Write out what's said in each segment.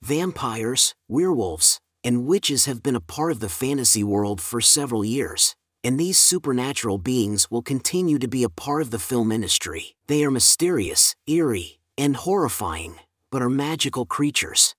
Vampires, werewolves, and witches have been a part of the fantasy world for several years, and these supernatural beings will continue to be a part of the film industry. They are mysterious, eerie, and horrifying, but are magical creatures.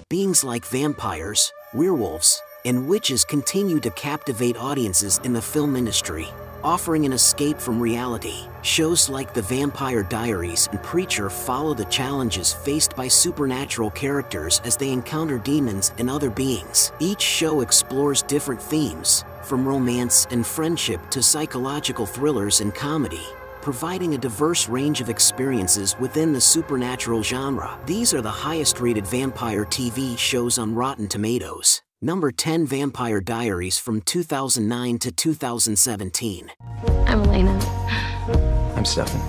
Beings like vampires, werewolves, and witches continue to captivate audiences in the film industry, offering an escape from reality. Shows like The Vampire Diaries and Preacher follow the challenges faced by supernatural characters as they encounter demons and other beings. Each show explores different themes, from romance and friendship to psychological thrillers and comedy, providing a diverse range of experiences within the supernatural genre. These are the highest-rated vampire TV shows on Rotten Tomatoes. Number 10. Vampire Diaries from 2009 to 2017. I'm Elena. I'm Stefan.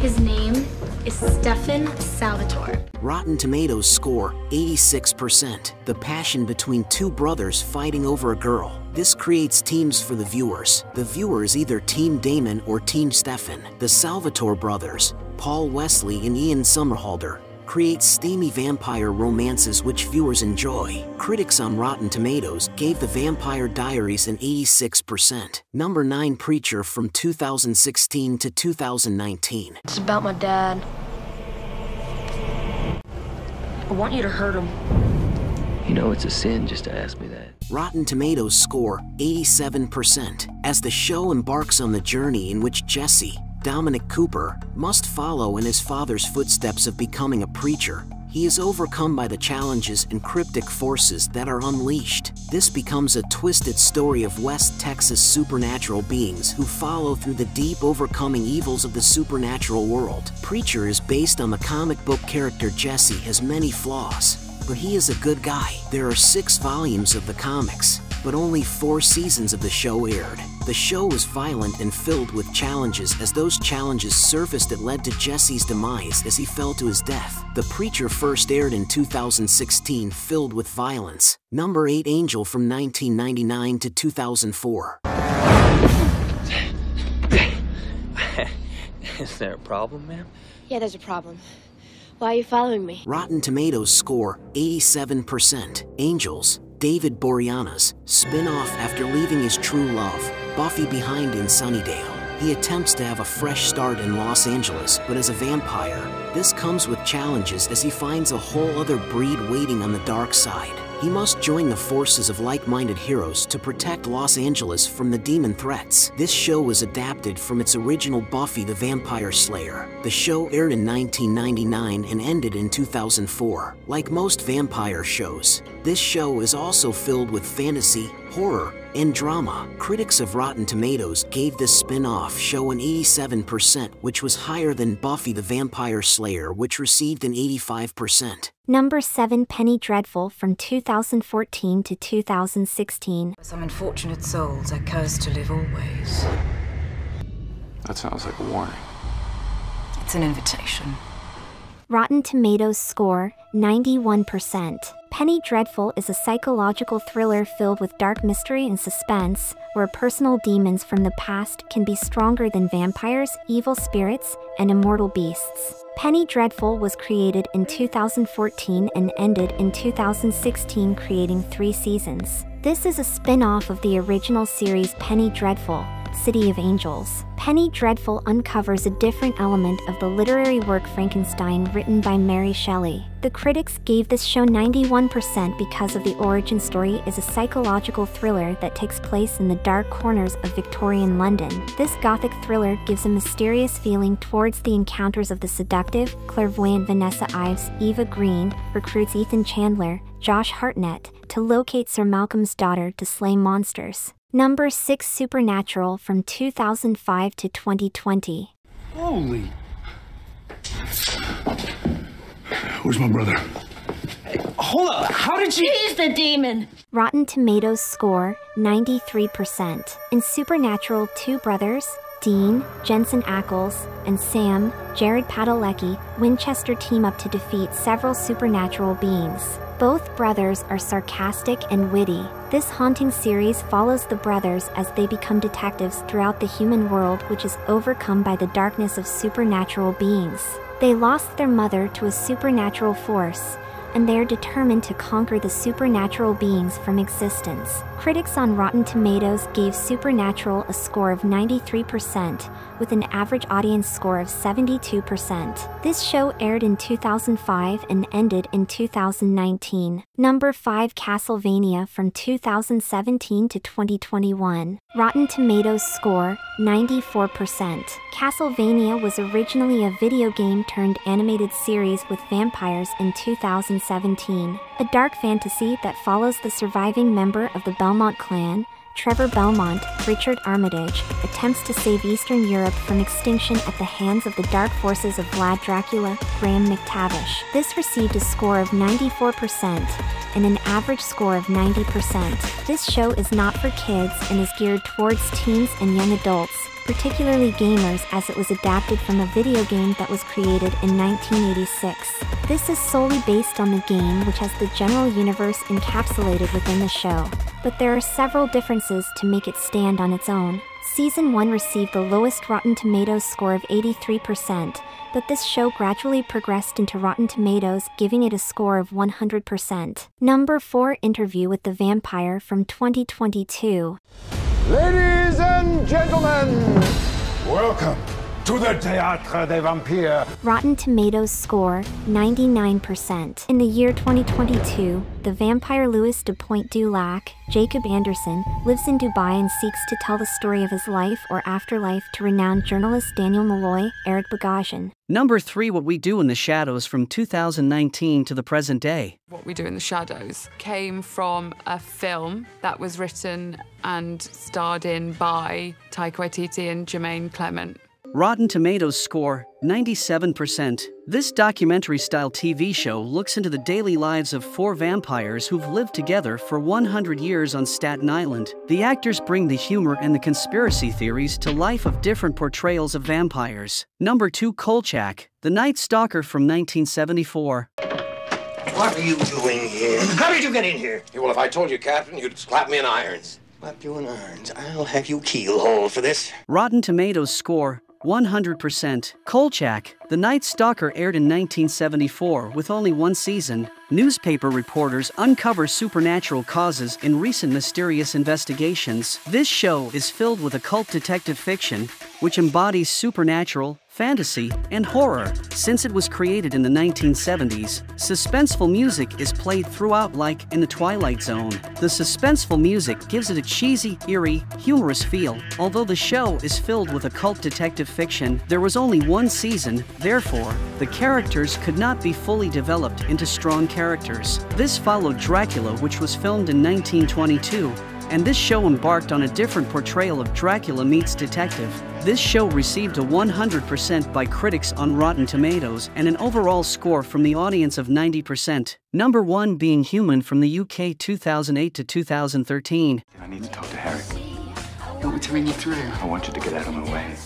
His name is Stefan Salvatore. Rotten Tomatoes score, 86%. The passion between two brothers fighting over a girl. This creates teams for the viewers. The viewer is either Team Damon or Team Stefan. The Salvatore brothers, Paul Wesley and Ian Somerhalder, create steamy vampire romances which viewers enjoy. Critics on Rotten Tomatoes gave The Vampire Diaries an 86%. Number 9. Preacher from 2016 to 2019. It's about my dad. I want you to hurt him. You know it's a sin just to ask me that. Rotten Tomatoes score, 87%. As the show embarks on the journey in which Jesse, Dominic Cooper, must follow in his father's footsteps of becoming a preacher, he is overcome by the challenges and cryptic forces that are unleashed. This becomes a twisted story of West Texas supernatural beings who follow through the deep, overcoming evils of the supernatural world. Preacher is based on the comic book character Jesse. Has many flaws, but he is a good guy. There are 6 volumes of the comics, but only 4 seasons of the show aired. The show was violent and filled with challenges, as those challenges surfaced that led to Jesse's demise as he fell to his death. The Preacher first aired in 2016, filled with violence. Number 8. Angel from 1999 to 2004. Is there a problem, ma'am? Yeah, there's a problem. Why are you following me? Rotten Tomatoes score, 87%. Angels, David Boreanaz's spin-off after leaving his true love, Buffy, behind in Sunnydale. He attempts to have a fresh start in Los Angeles, but as a vampire, this comes with challenges as he finds a whole other breed waiting on the dark side. He must join the forces of like-minded heroes to protect Los Angeles from the demon threats. This show was adapted from its original Buffy the Vampire Slayer. The show aired in 1999 and ended in 2004. Like most vampire shows, this show is also filled with fantasy, horror, and drama. Critics of Rotten Tomatoes gave this spin-off show an 87%, which was higher than Buffy the Vampire Slayer, which received an 85%. Number 7. Penny Dreadful from 2014 to 2016. Some unfortunate souls are cursed to live always. That sounds like a warning. It's an invitation. Rotten Tomatoes score, 91%. Penny Dreadful is a psychological thriller filled with dark mystery and suspense, where personal demons from the past can be stronger than vampires, evil spirits, and immortal beasts. Penny Dreadful was created in 2014 and ended in 2016, creating 3 seasons. This is a spin-off of the original series Penny Dreadful, City of Angels. Penny Dreadful uncovers a different element of the literary work Frankenstein, written by Mary Shelley. The critics gave this show 91% because of the origin story is a psychological thriller that takes place in the dark corners of Victorian London. This gothic thriller gives a mysterious feeling towards the encounters of the seductive, clairvoyant Vanessa Ives. Eva Green recruits Ethan Chandler, Josh Hartnett, to locate Sir Malcolm's daughter to slay monsters. Number 6. Supernatural from 2005 to 2020. Holy! Where's my brother? Hey, hold up! How did she— He's the demon! Rotten Tomatoes score, 93%. In Supernatural, 2 brothers, Dean, Jensen Ackles, and Sam, Jared Padalecki, Winchester team up to defeat several supernatural beings. Both brothers are sarcastic and witty. This haunting series follows the brothers as they become detectives throughout the human world, which is overcome by the darkness of supernatural beings. They lost their mother to a supernatural force, and they are determined to conquer the supernatural beings from existence. Critics on Rotten Tomatoes gave Supernatural a score of 93%, with an average audience score of 72%. This show aired in 2005 and ended in 2019. Number 5. Castlevania from 2017 to 2021. Rotten Tomatoes score, 94%. Castlevania was originally a video game turned animated series with vampires in 2017. A dark fantasy that follows the surviving member of the Belmont clan, Trevor Belmont, Richard Armitage, attempts to save Eastern Europe from extinction at the hands of the dark forces of Vlad Dracula, Graham McTavish. This received a score of 94% and an average score of 90%. This show is not for kids and is geared towards teens and young adults, particularly gamers, as it was adapted from a video game that was created in 1986. This is solely based on the game, which has the general universe encapsulated within the show, but there are several differences to make it stand on its own. Season 1 received the lowest Rotten Tomatoes score of 83%, but this show gradually progressed into Rotten Tomatoes, giving it a score of 100%. Number 4. Interview with the Vampire from 2022. Ladies and gentlemen, welcome to the Théâtre des Vampires. Rotten Tomatoes score, 99%. In the year 2022, the vampire Louis de Pointe-du-Lac, Jacob Anderson, lives in Dubai and seeks to tell the story of his life or afterlife to renowned journalist Daniel Malloy, Eric Bogosian. Number 3. What We Do in the Shadows from 2019 to the present day. What We Do in the Shadows came from a film that was written and starred in by Taika Waititi and Jermaine Clement. Rotten Tomatoes score, 97%. This documentary-style TV show looks into the daily lives of 4 vampires who've lived together for 100 years on Staten Island. The actors bring the humor and the conspiracy theories to life of different portrayals of vampires. Number 2. Kolchak, the Night Stalker from 1974. What are you doing here? How did you get in here? Yeah, well, if I told you, Captain, you'd slap me in irons. Slap you in irons. I'll have you keelhauled for this. Rotten Tomatoes score, 100%. Kolchak, the Night Stalker aired in 1974 with only 1 season. Newspaper reporters uncover supernatural causes in recent mysterious investigations. This show is filled with occult detective fiction, which embodies supernatural, fantasy, and horror. Since it was created in the 1970s, suspenseful music is played throughout like in the Twilight Zone. The suspenseful music gives it a cheesy, eerie, humorous feel. Although the show is filled with occult detective fiction, there was only 1 season, therefore, the characters could not be fully developed into strong characters. This followed Dracula, which was filmed in 1922, and this show embarked on a different portrayal of Dracula meets detective. This show received a 100% by critics on Rotten Tomatoes and an overall score from the audience of 90%. Number 1. Being Human from the UK 2008 to 2013. I need to talk to Harry. You want me to ring you through? I want you to get out of my way.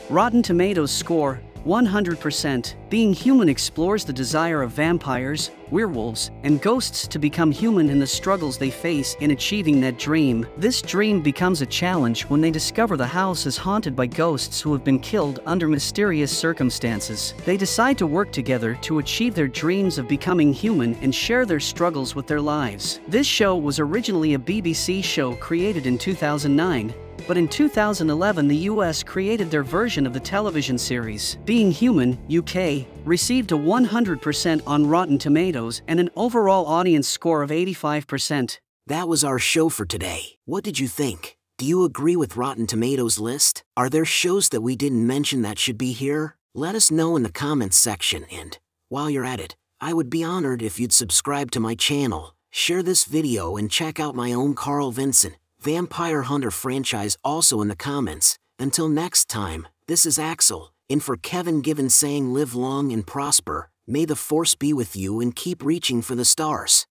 Rotten Tomatoes score, 100%. Being Human explores the desire of vampires, werewolves, and ghosts to become human and the struggles they face in achieving that dream. This dream becomes a challenge when they discover the house is haunted by ghosts who have been killed under mysterious circumstances. They decide to work together to achieve their dreams of becoming human and share their struggles with their lives. This show was originally a BBC show created in 2009. But in 2011 the US created their version of the television series. Being Human, UK, received a 100% on Rotten Tomatoes and an overall audience score of 85%. That was our show for today. What did you think? Do you agree with Rotten Tomatoes' list? Are there shows that we didn't mention that should be here? Let us know in the comments section, and while you're at it, I would be honored if you'd subscribe to my channel, share this video, and check out my own Carl Vinson Vampire Hunter franchise also in the comments. Until next time, this is Axel, in for Kevin Given saying live long and prosper, may the force be with you and keep reaching for the stars.